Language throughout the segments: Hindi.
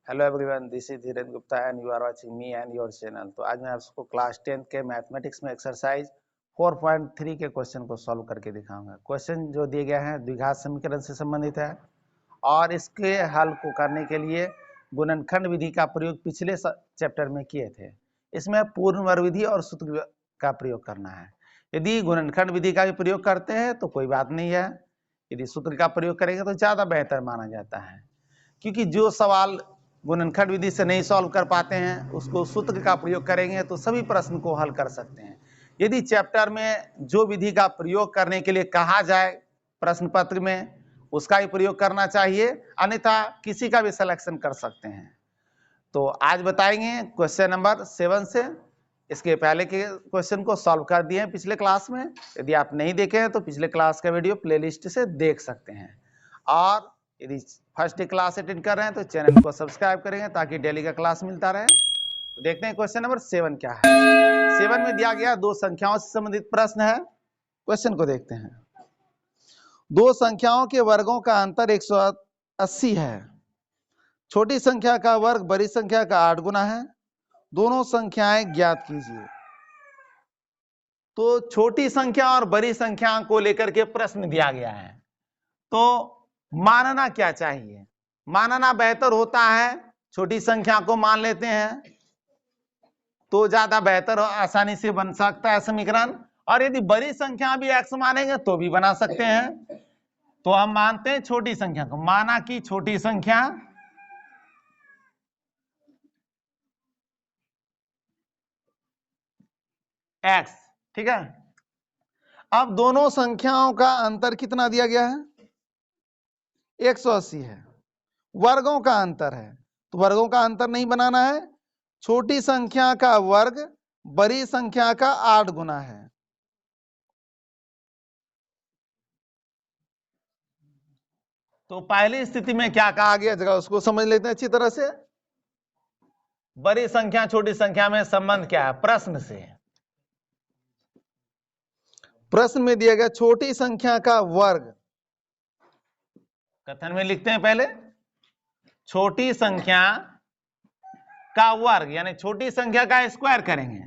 Hello everyone, this is Dhirendra Gupta and you are watching me and your channel. तो आज मैं आपको क्लास 10 के मैथमेटिक्स में एक्सरसाइज 4.3 के क्वेश्चन को सॉल्व करके दिखाऊंगा। क्वेश्चन जो दिए गए हैं द्विघात समीकरण से संबंधित है और इसके हल को करने के लिए गुणनखंड विधि का प्रयोग पिछले चैप्टर में किए थे। इसमें पूर्ण वर्ग विधि और सूत्र का प्रयोग करना है। यदि गुणनखंड विधि का भी प्रयोग करते हैं तो कोई बात नहीं है, यदि सूत्र का प्रयोग करेंगे तो ज्यादा बेहतर माना जाता है, क्योंकि जो सवाल गुणनखंड विधि से नहीं सॉल्व कर पाते हैं उसको सूत्र का प्रयोग करेंगे तो सभी प्रश्न को हल कर सकते हैं। यदि चैप्टर में जो विधि का प्रयोग करने के लिए कहा जाए प्रश्न पत्र में उसका ही प्रयोग करना चाहिए, अन्यथा किसी का भी सिलेक्शन कर सकते हैं। तो आज बताएंगे क्वेश्चन नंबर 7 से। इसके पहले के क्वेश्चन को सॉल्व कर दिए हैं पिछले क्लास में। यदि आप नहीं देखे हैं तो पिछले क्लास का वीडियो प्लेलिस्ट से देख सकते हैं। और यदि फर्स्ट डे क्लास अटेंड कर रहे हैं तो चैनल को सब्सक्राइब करेंगे ताकि डेली का क्लास मिलता रहे। तो देखते हैं क्वेश्चन नंबर 7 क्या है। 7 में दिया गया दो संख्याओं से संबंधित प्रश्न है। क्वेश्चन को देखते हैं। दो संख्याओं के वर्गों का अंतर 180 है। छोटी संख्या का वर्ग बड़ी संख्या का 8 गुना है। दोनों संख्याएं ज्ञात कीजिए। तो छोटी संख्या और बड़ी संख्या को लेकर के प्रश्न दिया गया है, तो मानना क्या चाहिए? मानना बेहतर होता है, छोटी संख्या को मान लेते हैं तो ज्यादा बेहतर आसानी से बन सकता है समीकरण। और यदि बड़ी संख्या भी x मानेंगे तो भी बना सकते हैं। तो हम मानते हैं छोटी संख्या को, माना कि छोटी संख्या x, ठीक है। अब दोनों संख्याओं का अंतर कितना दिया गया है? 180 है। वर्गों का अंतर है, तो वर्गों का अंतर नहीं बनाना है। छोटी संख्या का वर्ग बड़ी संख्या का 8 गुना है। तो पहली स्थिति में क्या कहा गया, जगह उसको समझ लेते हैं अच्छी तरह से। बड़ी संख्या छोटी संख्या में संबंध क्या है? प्रश्न से, प्रश्न में दिया गया छोटी संख्या का वर्ग, कथन में लिखते हैं पहले छोटी संख्या का वर्ग यानी छोटी संख्या का स्क्वायर करेंगे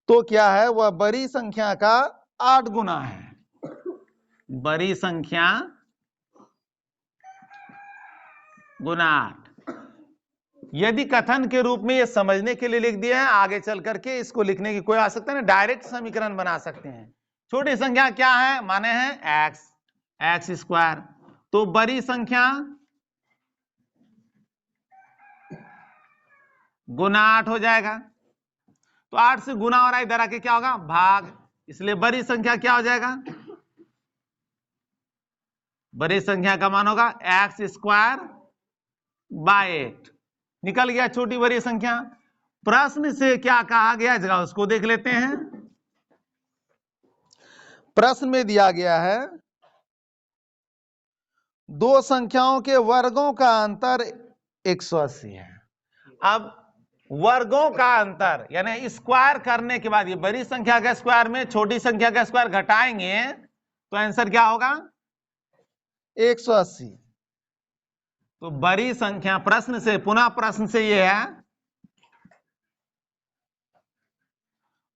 तो क्या है, वह बड़ी संख्या का 8 गुना है। बड़ी संख्या गुना 8। यदि कथन के रूप में ये समझने के लिए लिख दिया है, आगे चल करके इसको लिखने की कोई आवश्यकता नहीं, डायरेक्ट समीकरण बना सकते हैं। छोटी संख्या क्या है? माने हैं एक्स स्क्वायर, तो बड़ी संख्या गुना 8 हो जाएगा। तो 8 से गुना हो रहा है, इधर आके क्या होगा? भाग, इसलिए बड़ी संख्या क्या हो जाएगा? बड़ी संख्या का मान होगा एक्स स्क्वायर बाय 8। निकल गया छोटी बड़ी संख्या। प्रश्न से क्या कहा गया जगह उसको देख लेते हैं। प्रश्न में दिया गया है दो संख्याओं के वर्गों का अंतर 180 है। अब वर्गों का अंतर यानी स्क्वायर करने के बाद ये बड़ी संख्या का स्क्वायर में छोटी संख्या का स्क्वायर घटाएंगे तो आंसर क्या होगा? 180। तो बड़ी संख्या, प्रश्न से, पुनः प्रश्न से ये है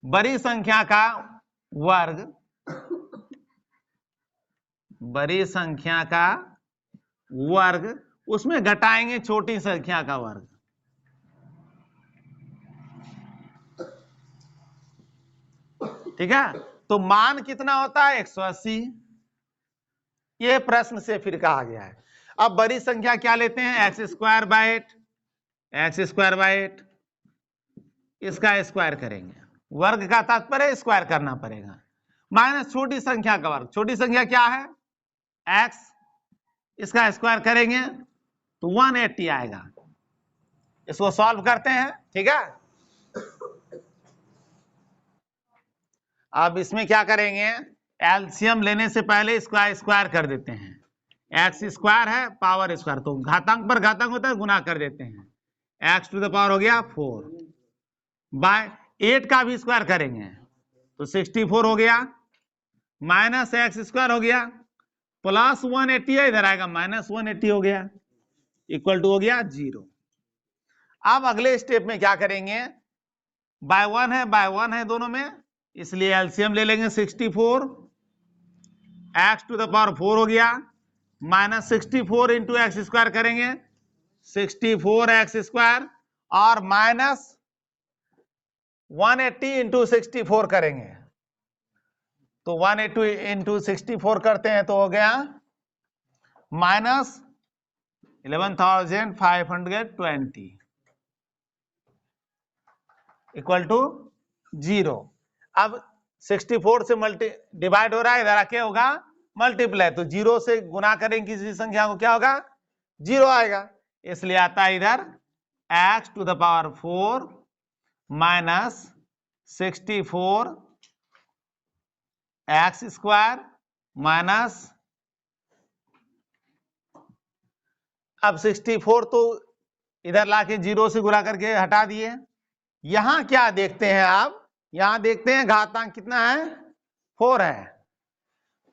बड़ी संख्या का वर्ग, बड़ी संख्या का वर्ग उसमें घटाएंगे छोटी संख्या का वर्ग। ठीक है, तो मान कितना होता है? 180। ये प्रश्न से फिर कहा गया है। अब बड़ी संख्या क्या लेते हैं? X square by 8। X square by 8 इसका स्क्वायर करेंगे, वर्ग का तात्पर्य स्क्वायर करना पड़ेगा, माइनस छोटी संख्या का वर्ग। छोटी संख्या क्या है? एक्स, इसका स्क्वायर करेंगे तो 180 आएगा। इसको सॉल्व करते हैं, ठीक है। अब इसमें क्या करेंगे? एलसीएम लेने से पहले इसका स्क्वायर कर देते हैं। एक्स स्क्वायर है पावर स्क्वायर, तो घातांक पर घातांक होता है, गुना कर देते हैं। एक्स टू द पावर हो गया 4 बाय 8 का भी स्क्वायर करेंगे तो 64 हो गया, माइनस एक्स स्क्वायर हो गया, प्लस 180 है, इधर आएगा माइनस 180 हो गया, इक्वल टू हो गया 0। अब अगले स्टेप में क्या करेंगे, बाय वन है दोनों में, इसलिए एलसीएम ले लेंगे 64 एक्स टू द पावर 4 हो गया, माइनस 64 इंटू एक्स स्क्वायर करेंगे 64 एक्स स्क्वायर, और माइनस 180 इंटू 64 करेंगे, तो 180 इंटू 64 करते हैं तो हो गया माइनस 11,520 इक्वल टू 0। अब 64 से डिवाइड हो रहा है, इधर क्या होगा मल्टीप्लाई, तो 0 से गुना करेंगे किसी संख्या को क्या होगा 0 आएगा, इसलिए आता है इधर x to the power 4 minus 64 x square minus, अब 64 तो इधर लाके 0 से गुणा करके हटा दिए। यहां क्या देखते हैं आप, यहां देखते हैं घातांक कितना है 4 है,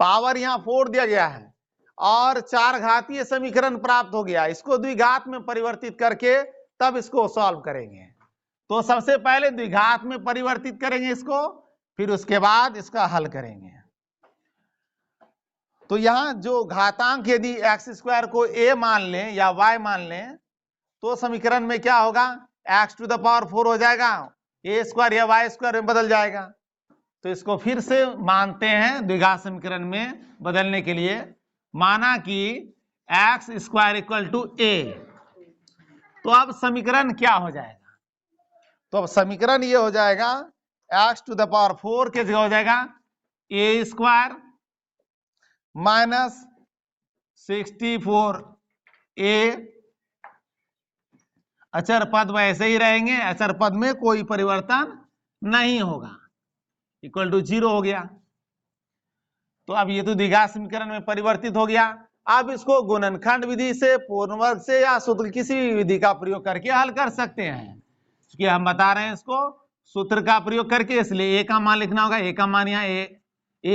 पावर यहां 4 दिया गया है और चार घातीय समीकरण प्राप्त हो गया, इसको द्विघात में परिवर्तित करके तब इसको सॉल्व करेंगे। तो सबसे पहले द्विघात में परिवर्तित करेंगे इसको, फिर उसके बाद इसका हल करेंगे। तो यहां जो घातांक यदि एक्स स्क्वायर को a मान लें या y मान लें तो समीकरण में क्या होगा x टू द पावर 4 हो जाएगा, a स्क्वायर या y स्क्वायर में बदल जाएगा। तो इसको फिर से मानते हैं द्विघात समीकरण में बदलने के लिए, माना कि x square equal to a, तो अब समीकरण क्या हो जाएगा, तो अब समीकरण ये हो जाएगा x टू द पावर 4 के जगह हो जाएगा a स्क्वायर माइनस 64a, अचर पद वैसे ही रहेंगे, अचर पद में कोई परिवर्तन नहीं होगा, इक्वल टू 0 हो गया। तो अब ये तो द्विघात समीकरण में परिवर्तित हो गया। अब इसको गुणनखंड विधि से, पूर्ण वर्ग से या सूत्र किसी भी विधि का प्रयोग करके हल कर सकते हैं, क्योंकि हम बता रहे हैं इसको सूत्र का प्रयोग करके, इसलिए a का मान लिखना होगा, a का मान यहाँ a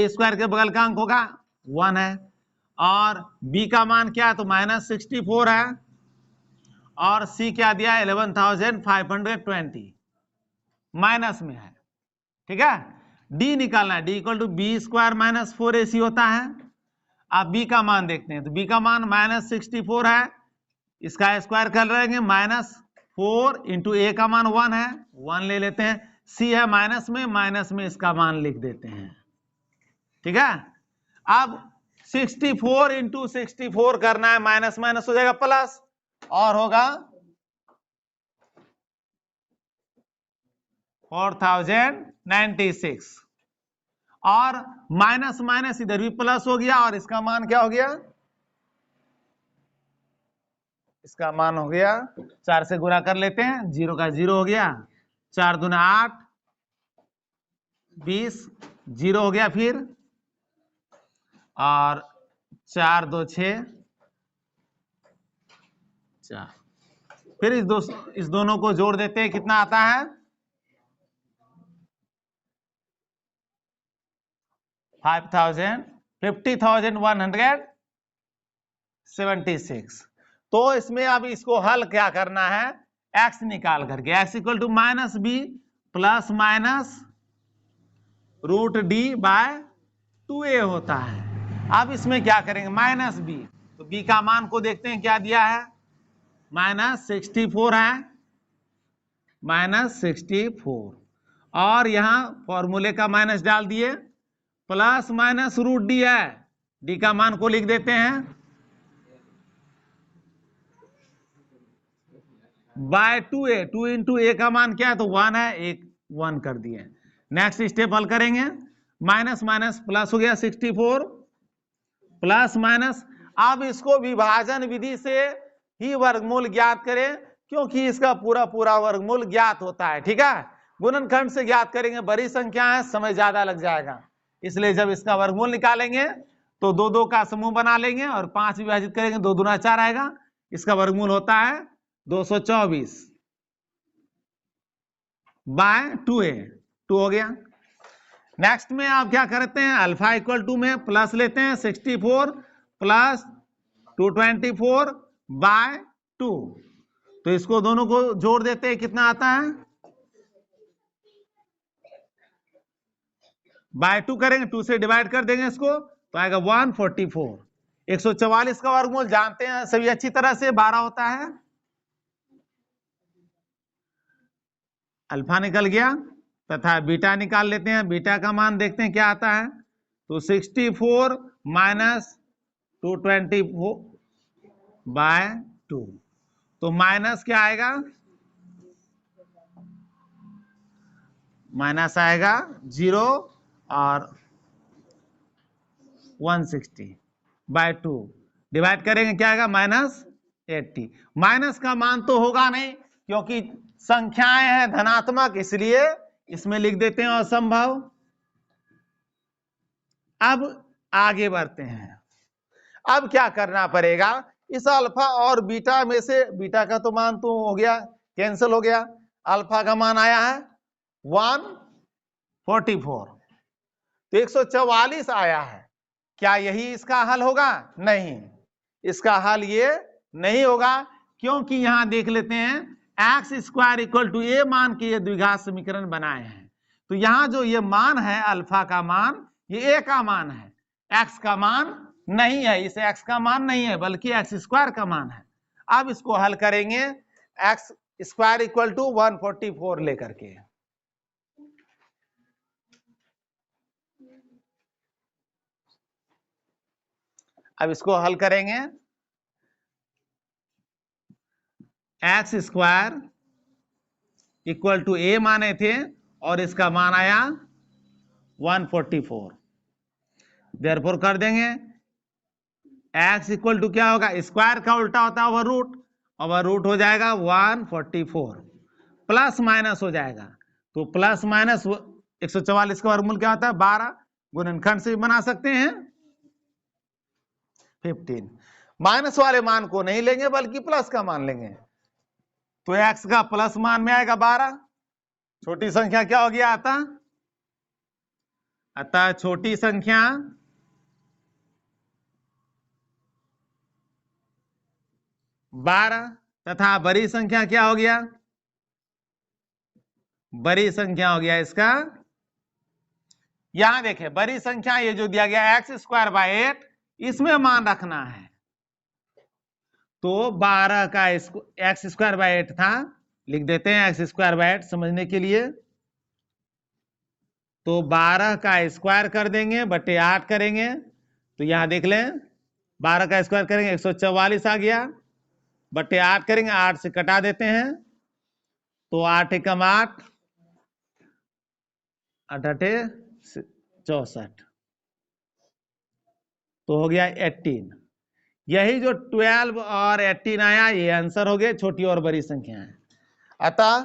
स्क्वायर के बगल का अंक होगा 1 है, और b का मान क्या है तो माइनस 64 है, और c क्या दिया 11,520 माइनस में है, ठीक है। d निकालना है, d equal to b square minus 4ac होता है। अब b का मान देखते हैं, तो b का मान माइनस 64 है, इसका स्क्वायर कर लेंगे माइनस 4 इंटू a का मान 1 है, 1 ले लेते हैं, c है माइनस में इसका मान लिख देते हैं, ठीक है। अब 64 इंटू 64 करना है, माइनस माइनस हो जाएगा प्लस, और होगा 4096, और माइनस माइनस इधर भी प्लस हो गया, और इसका मान क्या हो गया, इसका मान हो गया 4 से गुणा कर लेते हैं, 0 का 0 हो गया, 4 दूना 8 20 0 हो गया, फिर और 4 2 6 4, फिर इस दोनों को जोड़ देते हैं, कितना आता है 50,176। तो इसमें अब इसको हल क्या करना है, x निकाल करके, x equal to minus b plus minus root d by 2a होता है। अब इसमें क्या करेंगे माइनस b, तो b का मान को देखते हैं क्या दिया है, माइनस 64 है, माइनस 64, और यहां फॉर्मूले का माइनस डाल दिए, प्लस माइनस रूट डी है, डी का मान को लिख देते हैं बाय 2a, 2 इंटू ए का मान क्या है तो 1 है, एक 1 कर दिए। नेक्स्ट स्टेप हल करेंगे, माइनस माइनस प्लस हो गया 64 प्लस माइनस, अब इसको विभाजन विधि से ही वर्गमूल ज्ञात करें, क्योंकि इसका पूरा पूरा वर्गमूल ज्ञात होता है, ठीक है। गुणनखंड से ज्ञात करेंगे, बड़ी संख्या है, समय ज्यादा लग जाएगा, इसलिए जब इसका वर्गमूल निकालेंगे तो 2 2 का समूह बना लेंगे और 5 विभाजित करेंगे, 2 दूना 4 आएगा, इसका वर्गमूल होता है 224 बाय 2a, 2 हो गया। नेक्स्ट में आप क्या करते हैं, अल्फा इक्वल टू में प्लस लेते हैं 64 प्लस 224 बाय 2, तो इसको दोनों को जोड़ देते हैं, कितना आता है, बाय 2 करेंगे, 2 से डिवाइड कर देंगे इसको, तो आएगा 144। 144 का वर्गमूल जानते हैं सभी अच्छी तरह से, 12 होता है। अल्फा निकल गया तथा बीटा निकाल लेते हैं। बीटा का मान देखते हैं क्या आता है, तो 64 माइनस 224 बाय 2, तो माइनस क्या आएगा, माइनस आएगा 0 और 160 बाय 2 डिवाइड करेंगे, क्या आएगा, माइनस 80। माइनस का मान तो होगा नहीं क्योंकि संख्याएं हैं धनात्मक, इसलिए इसमें लिख देते हैं असंभव। अब आगे बढ़ते हैं। अब क्या करना पड़ेगा, इस अल्फा और बीटा में से बीटा का तो मान तो हो गया, कैंसिल हो गया, अल्फा का मान आया है 144, तो 144 आया है। क्या यही इसका हल होगा, नहीं, इसका हल ये नहीं होगा, क्योंकि यहां देख लेते हैं एक्स स्क्वायर इक्वल टू ए मान के ये द्विघात समीकरण बनाए हैं। तो यहां जो ये मान है अल्फा का मान, ये ए का मान है, एक्स का मान नहीं है, इसे एक्स का मान नहीं है बल्कि एक्स स्क्वायर का मान है। अब इसको हल करेंगे एक्स स्क्वायर इक्वल टू 144 लेकर के। अब इसको हल करेंगे, एक्स स्क्वायर इक्वल टू ए माने थे और इसका मान आया 144, देयरफॉर कर देंगे एक्स इक्वल टू क्या होगा, स्क्वायर का उल्टा होता है ओवर रूट, ओवर रूट हो जाएगा 144, प्लस माइनस हो जाएगा, तो प्लस माइनस 144 का वर्गमूल क्या होता है 12, गुणनखंड से भी बना सकते हैं 15। माइनस वाले मान को नहीं लेंगे बल्कि प्लस का मान लेंगे, तो एक्स का प्लस मान में आएगा 12, छोटी संख्या क्या हो गया अतः छोटी संख्या 12 तथा बड़ी संख्या क्या हो गया, बड़ी संख्या हो गया इसका, यहां देखें बड़ी संख्या ये जो दिया गया एक्स स्क्वायर बाय 8, इसमें मान रखना है, तो 12 का एक्स स्क्वायर बाय 8 था, लिख देते हैं एक्स स्क्वायर बाय 8 समझने के लिए, तो 12 का स्क्वायर कर देंगे बटे 8 करेंगे, तो यहां देख लें 12 का स्क्वायर करेंगे 144 आ गया, बटे 8 करेंगे, 8 से कटा देते हैं, तो 8 एकम 8, 8 8 64, तो हो गया 18। यही जो 12 और 18 आया ये आंसर हो गया, छोटी और बड़ी संख्या है। अतः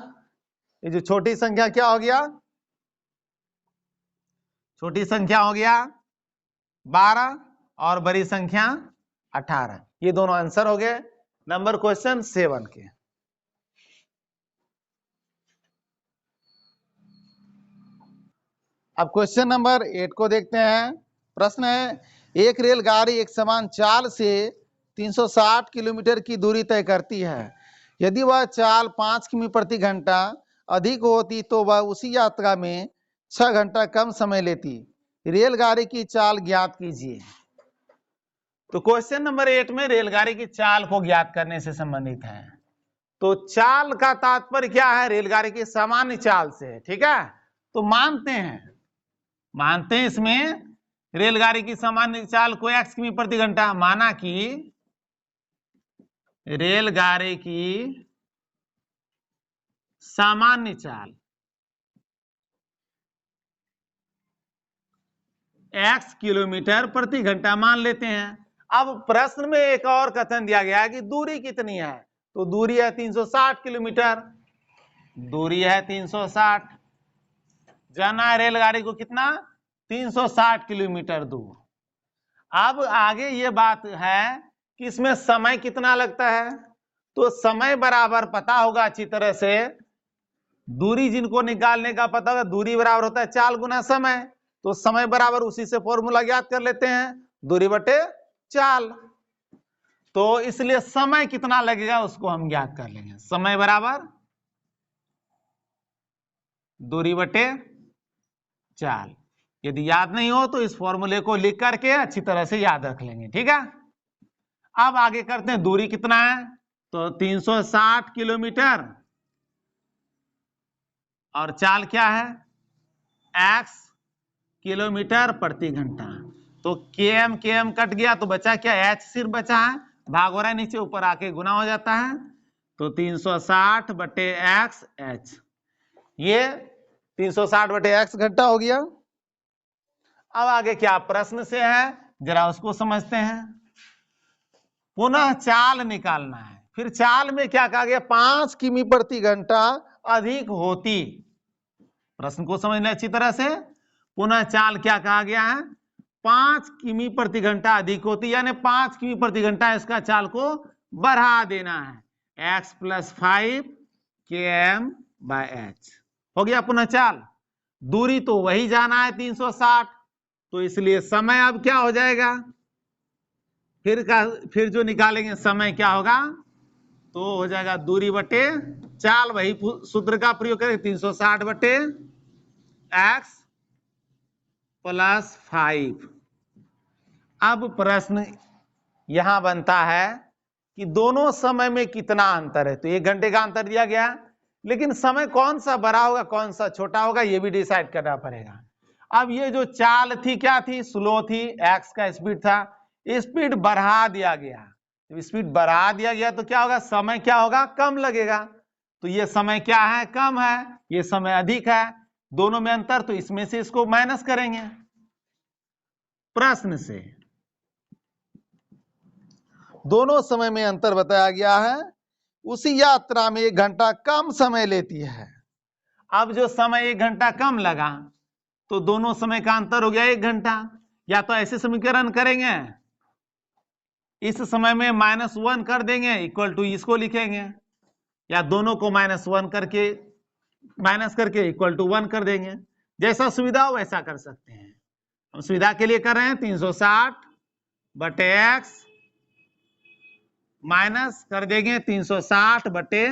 ये जो छोटी संख्या क्या हो गया, छोटी संख्या हो गया 12 और बड़ी संख्या 18, ये दोनों आंसर हो गए नंबर क्वेश्चन 7 के। अब क्वेश्चन नंबर 8 को देखते हैं। प्रश्न है, एक रेलगाड़ी एक समान चाल से 360 किलोमीटर की दूरी तय करती है, यदि वह चाल 5 किमी प्रति घंटा अधिक होती तो वह उसी यात्रा में 6 घंटा कम समय लेती, रेलगाड़ी की चाल ज्ञात कीजिए। तो क्वेश्चन नंबर 8 में रेलगाड़ी की चाल को ज्ञात करने से संबंधित है। तो चाल का तात्पर्य क्या है, रेलगाड़ी की सामान्य चाल से, ठीक है, तो मानते हैं इसमें रेलगाड़ी की सामान्य चाल को x किमी प्रति घंटा, माना कि रेलगाड़ी की सामान्य चाल x किलोमीटर प्रति घंटा मान लेते हैं। अब प्रश्न में एक और कथन दिया गया है कि दूरी कितनी है, तो दूरी है 360 किलोमीटर, दूरी है 360, जाना है रेलगाड़ी को कितना, 360 किलोमीटर दूर। अब आगे ये बात है कि इसमें समय कितना लगता है, तो समय बराबर पता होगा अच्छी तरह से, दूरी जिनको निकालने का पता होगा, दूरी बराबर होता है चाल गुना समय, तो समय बराबर उसी से फॉर्मूला ज्ञात कर लेते हैं, दूरी बटे चाल। तो इसलिए समय कितना लगेगा उसको हम ज्ञात कर लेंगे। समय बराबर दूरी बटे चाल। यदि याद नहीं हो तो इस फॉर्मूले को लिख करके अच्छी तरह से याद रख लेंगे, ठीक है। अब आगे करते हैं, दूरी कितना है, तो 360 किलोमीटर और चाल क्या है, x किलोमीटर प्रति घंटा। तो km कट गया तो बचा क्या, h सिर्फ बचा है, भाग हो रहा है नीचे, ऊपर आके गुना हो जाता है, तो 360 बटे x h, ये 360 बटे x घंटा हो गया। अब आगे क्या प्रश्न से है, जरा उसको समझते हैं। पुनः चाल निकालना है, फिर चाल में क्या कहा गया, 5 किमी प्रति घंटा अधिक होती। प्रश्न को समझना अच्छी तरह से। पुनः चाल क्या कहा गया है, 5 किमी प्रति घंटा अधिक होती, यानी 5 किमी प्रति घंटा इसका चाल को बढ़ा देना है, x + 5 km/h हो गया पुनः चाल। दूरी तो वही जाना है 360, तो इसलिए समय अब क्या हो जाएगा, फिर जो निकालेंगे समय क्या होगा, तो हो जाएगा दूरी बटे चाल, वही सूत्र का प्रयोग करें, 360 बटे x + 5। अब प्रश्न यहां बनता है कि दोनों समय में कितना अंतर है, तो 1 घंटे का अंतर दिया गया, लेकिन समय कौन सा बड़ा होगा कौन सा छोटा होगा ये भी डिसाइड करना पड़ेगा। अब ये जो चाल थी क्या थी, स्लो थी, x का स्पीड था, स्पीड बढ़ा दिया गया, जब स्पीड बढ़ा दिया गया तो क्या होगा, समय क्या होगा, कम लगेगा। तो ये समय क्या है, कम है, ये समय अधिक है, दोनों में अंतर, तो इसमें से इसको माइनस करेंगे। प्रश्न से दोनों समय में अंतर बताया गया है, उसी यात्रा में 1 घंटा कम समय लेती है। अब जो समय 1 घंटा कम लगा तो दोनों समय का अंतर हो गया 1 घंटा। या तो ऐसे समीकरण करेंगे, इस समय में -1 कर देंगे इक्वल टू इसको लिखेंगे, या दोनों को -1 करके माइनस करके इक्वल टू 1 कर देंगे, जैसा सुविधा हो वैसा कर सकते हैं। हम सुविधा के लिए कर रहे हैं 360 बटे x माइनस कर देंगे 360 बटे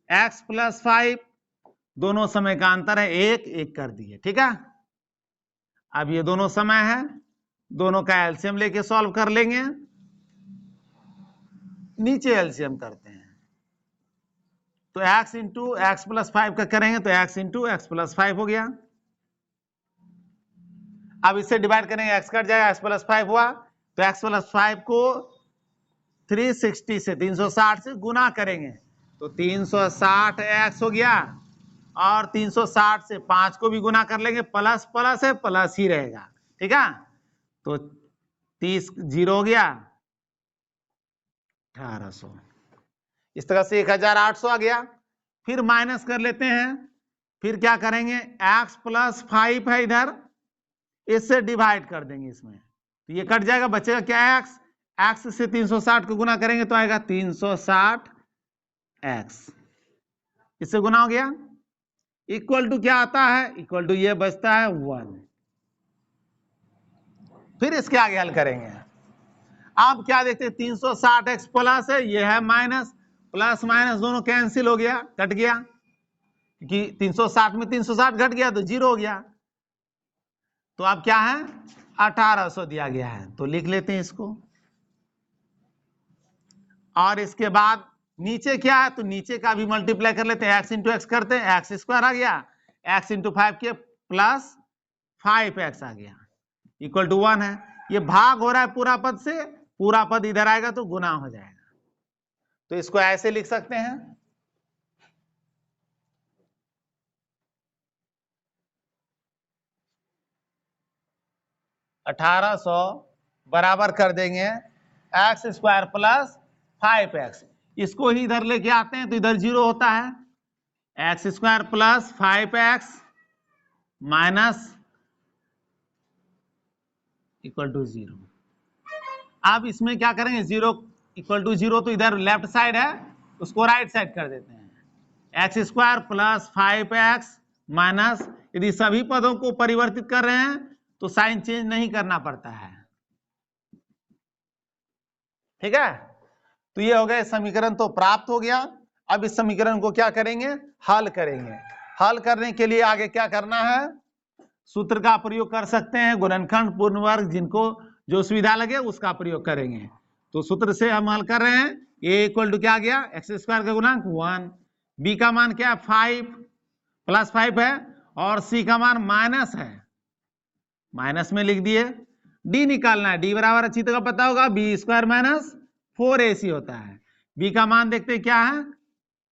x + 5, दोनों समय का अंतर है 1 1 कर दिए, ठीक है। अब ये दोनों समय है, दोनों का एलसीएम लेके सॉल्व कर लेंगे, नीचे एलसीएम करते हैं, तो x × x + 5 का करेंगे तो x × x + 5 हो गया। अब इससे डिवाइड करेंगे, x कट जाएगा, x + 5 हुआ, तो x + 5 को 360 से 360 से गुना करेंगे तो 360x हो गया, और 360 से 5 को भी गुना कर लेंगे, प्लस प्लस है प्लस ही रहेगा, ठीक है। तो 30 0 हो गया, 1800, इस तरह से 1800 आ गया। फिर माइनस कर लेते हैं, फिर क्या करेंगे, x + 5 है इधर, इससे डिवाइड कर देंगे इसमें, तो ये कट जाएगा, बचेगा क्या, x से 360 को गुना करेंगे तो आएगा 360x, इससे गुना हो गया, इक्वल टू क्या आता है, इक्वल टू ये बचता है 1। फिर इसके आगे हल करेंगे। अब क्या देखते हैं, 360x प्लस है, ये है माइनस, प्लस माइनस दोनों कैंसिल हो गया, कट गया, क्योंकि 360 में 360 घट गया तो 0 हो गया। तो अब क्या है, 1800 दिया गया है, तो लिख लेते हैं इसको। और इसके बाद नीचे क्या है, तो नीचे का भी मल्टीप्लाई कर लेते हैं, x × x करते हैं, x² आ गया, x × 5 के प्लस 5x आ गया, इक्वल टू 1 है। ये भाग हो रहा है पूरा पद से, पूरा पद इधर आएगा तो गुना हो जाएगा, तो इसको ऐसे लिख सकते हैं, (1800) बराबर कर देंगे x² + 5x, इसको ही इधर लेके आते हैं तो इधर 0 होता है, x² + 5x minus equal to 0। अब इसमें क्या करेंगे, 0 इक्वल टू 0 तो इधर लेफ्ट साइड है, उसको राइट साइड कर देते हैं, x² + 5x माइनस, यदि सभी पदों को परिवर्तित कर रहे हैं तो साइन चेंज नहीं करना पड़ता है, ठीक है। तो ये हो गया समीकरण तो प्राप्त हो गया। अब इस समीकरण को क्या करेंगे, हल करेंगे। हल करने के लिए आगे क्या करना है, सूत्र का प्रयोग कर सकते हैं, गुणनखंड पूर्ण वर्ग, जिनको जो सुविधा लगे उसका प्रयोग करेंगे। तो सूत्र से हम हल कर रहे हैं। ए इक्वल टू क्या गया, एक्स स्क्वायर का गुणांक 1, बी का मान क्या है 5 प्लस 5 है, और सी का मान माइनस है, माइनस में लिख दिए। डी निकालना है, डी बराबर अच्छी तरह पता होगा बी स्क्वायर माइनस 4ac होता है। बी का मान देखते क्या है,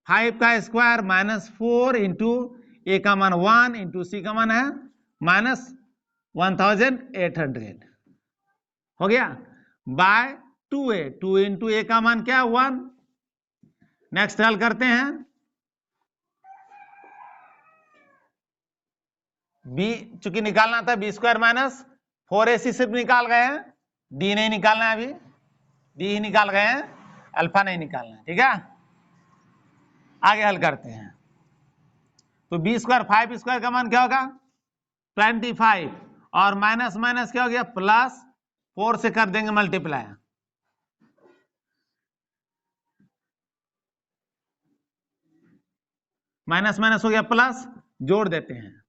5 का स्क्वायर माइनस 4 इंटू ए का मान 1 इंटू सी का मान है माइनस 1800 हो गया, बाय 2a, 2 इंटू ए का मान क्या 1। नेक्स्ट हल करते हैं, बी चूंकि निकालना था बी स्क्वायर माइनस 4ac सिर्फ निकाल गए हैं, डी नहीं निकालना है, अभी डी ही निकाल गए हैं, अल्फा नहीं निकालना है, ठीक है। आगे हल करते हैं, तो बी स्क्वायर 5 स्क्वायर का मान क्या होगा 25, और माइनस माइनस क्या हो गया प्लस 4 से कर देंगे मल्टीप्लाई, माइनस माइनस हो गया प्लस, जोड़ देते हैं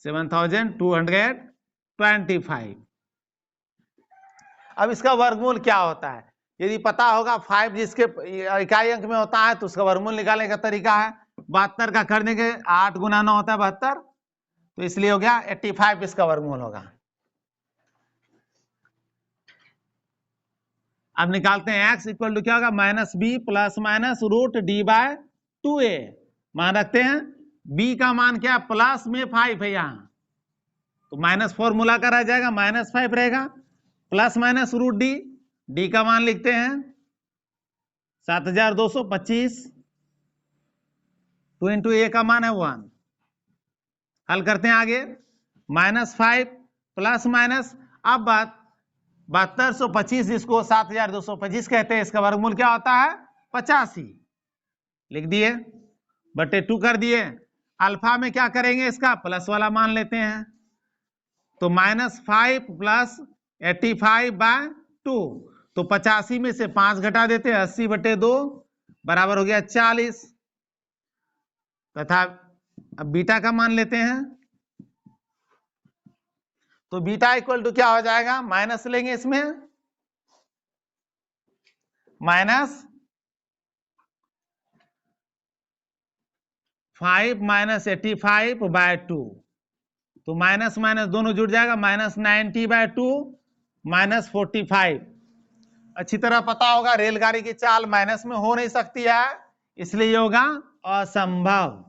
7225। अब इसका वर्गमूल क्या होता है, यदि पता होगा 5 जिसके इकाई अंक में होता है तो उसका वर्गमूल निकालने का तरीका है 72 का करने के 8 गुना 9 होता है 72, तो इसलिए हो गया 85 इसका वर्गमूल होगा। अब निकालते हैं x इक्वल टू क्या होगा minus b plus minus root d by 2a, मान रखते हैं b का मान क्या प्लस में 5 है यहाँ, तो माइनस फॉर्मूला का रह जाएगा माइनस 5 रहेगा, plus minus root d, d का मान लिखते हैं 7225, 2 इंटू ए का मान है 1। हल करते हैं आगे, माइनस 5 प्लस माइनस, अब बात 7225 जिसको 7225 कहते हैं, इसका वर्गमूल क्या होता है 85, लिख दिए बटे 2 कर दिए। अल्फा में क्या करेंगे, इसका प्लस वाला मान लेते हैं, तो माइनस 5 प्लस 85 बाय 2, तो 85 में से 5 घटा देते हैं 80 बटे 2 बराबर हो गया 40, तथा अब बीटा का मान लेते हैं, तो बीटा इक्वल टू क्या हो जाएगा, माइनस लेंगे इसमें माइनस 5 माइनस 85 बाय 2, तो माइनस माइनस दोनों जुड़ जाएगा माइनस 90 बाय 2 माइनस 45। अच्छी तरह पता होगा रेलगाड़ी की चाल माइनस में हो नहीं सकती है, इसलिए होगा असंभव,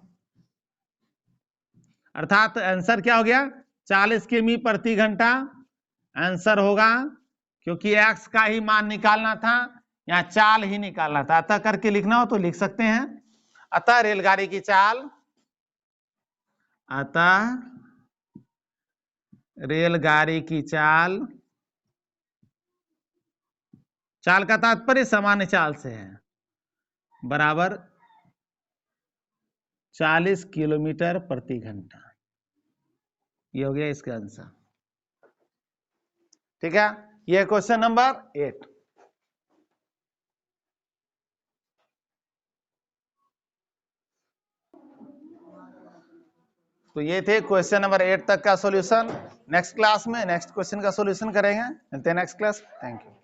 अर्थात आंसर क्या हो गया 40 किमी प्रति घंटा आंसर होगा, क्योंकि x का ही मान निकालना था, यहाँ चाल ही निकालना था, अतः करके लिखना हो तो लिख सकते हैं। अतः रेलगाड़ी की चाल, अतः रेलगाड़ी की चाल, चाल का तात्पर्य सामान्य चाल से है, बराबर 40 किलोमीटर प्रति घंटा, ये हो गया इसका आंसर, ठीक है। ये क्वेश्चन नंबर 8। तो ये थे क्वेश्चन नंबर 8 तक का सॉल्यूशन। नेक्स्ट क्लास में नेक्स्ट क्वेश्चन का सॉल्यूशन करेंगे। मिलते हैं नेक्स्ट क्लास। Thank you.